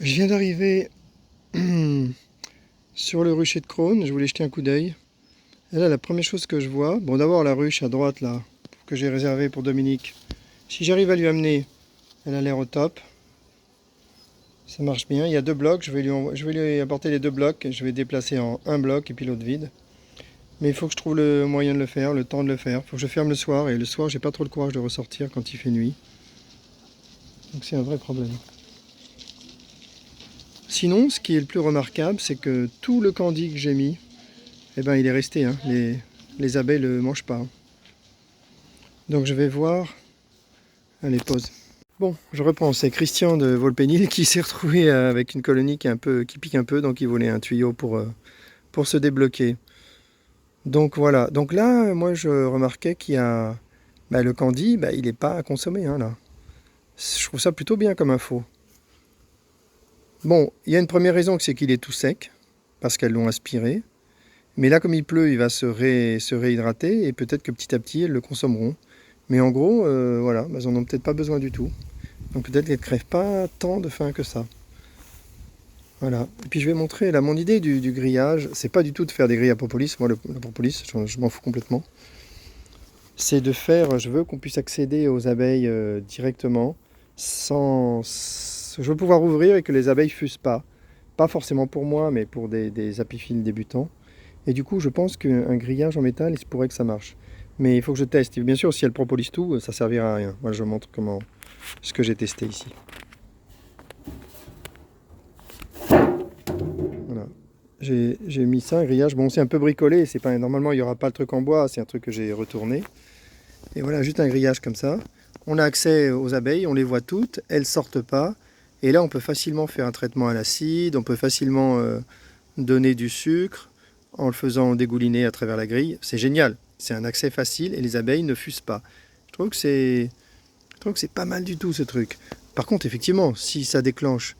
Je viens d'arriver sur le rucher de Crosne, je voulais jeter un coup d'œil. Et là, la première chose que je vois, bon d'abord la ruche à droite là, que j'ai réservée pour Dominique. Si j'arrive à lui amener, elle a l'air au top. Ça marche bien, il y a deux blocs, je vais lui apporter les deux blocs, et je vais déplacer en un bloc et puis l'autre vide. Mais il faut que je trouve le moyen de le faire, le temps de le faire. Il faut que je ferme le soir, et le soir j'ai pas trop le courage de ressortir quand il fait nuit. Donc c'est un vrai problème. Sinon, ce qui est le plus remarquable, c'est que tout le candy que j'ai mis, eh ben, il est resté. Hein. Les abeilles ne le mangent pas. Hein. Donc je vais voir. Allez, pause. Bon, je reprends. C'est Christian de Volpénil qui s'est retrouvé avec une colonie qui pique un peu, donc il voulait un tuyau pour se débloquer. Donc voilà. Donc là, moi, je remarquais qu'il y a le candy, il n'est pas à consommer. Hein, là. Je trouve ça plutôt bien comme info. Bon, il y a une première raison, c'est qu'il est tout sec, parce qu'elles l'ont aspiré. Mais là, comme il pleut, il va se réhydrater et peut-être que petit à petit, elles le consommeront. Mais en gros, voilà, elles n'en ont peut-être pas besoin du tout. Donc peut-être qu'elles ne crèvent pas tant de faim que ça. Voilà. Et puis je vais montrer, là, mon idée du grillage, c'est pas du tout de faire des grilles à propolis. Moi, la propolis, je m'en fous complètement. C'est de faire, je veux qu'on puisse accéder aux abeilles directement, sans... Je veux pouvoir ouvrir et que les abeilles fusent pas. Pas forcément pour moi, mais pour des apiphiles débutants. Et du coup, je pense qu'un grillage en métal, il se pourrait que ça marche. Mais il faut que je teste. Et bien sûr, si elle propolis tout, ça servira à rien. Moi, je montre ce que j'ai testé ici. Voilà. J'ai mis ça, un grillage. Bon, c'est un peu bricolé. C'est pas, normalement, il n'y aura pas le truc en bois. C'est un truc que j'ai retourné. Et voilà, juste un grillage comme ça. On a accès aux abeilles, on les voit toutes. Elles sortent pas. Et là, on peut facilement faire un traitement à l'acide. On peut facilement donner du sucre en le faisant dégouliner à travers la grille. C'est génial, c'est un accès facile et les abeilles ne fusent pas. Je trouve que c'est pas mal du tout ce truc. Par contre, effectivement, si ça déclenche,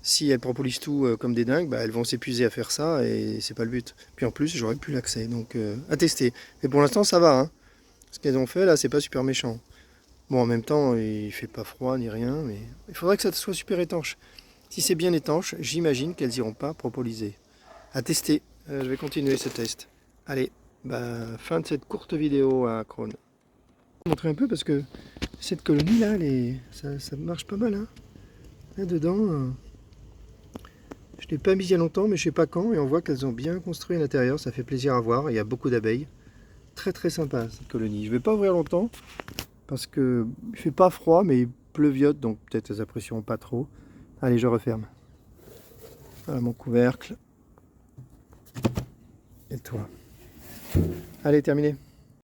si elles propolisent tout comme des dingues, elles vont s'épuiser à faire ça et c'est pas le but. Puis en plus, j'aurais plus l'accès, donc à tester. Mais pour l'instant, ça va. Hein. Ce qu'elles ont fait là, c'est pas super méchant. Bon, en même temps, il fait pas froid ni rien, mais il faudrait que ça soit super étanche. Si c'est bien étanche, j'imagine qu'elles iront pas propoliser. À tester. Je vais continuer ce test. Allez, fin de cette courte vidéo à Crosne. Je vais vous montrer un peu parce que cette colonie là, ça marche pas mal. Hein. Là dedans, je ne l'ai pas mis il y a longtemps, mais je sais pas quand, et on voit qu'elles ont bien construit à l'intérieur. Ça fait plaisir à voir. Il y a beaucoup d'abeilles. Très très sympa cette colonie. Je vais pas ouvrir longtemps parce que il fait pas froid, mais il pleuviote, donc peut-être elles apprécieront pas trop. Allez, je referme. Voilà mon couvercle. Et toi. Allez, terminé.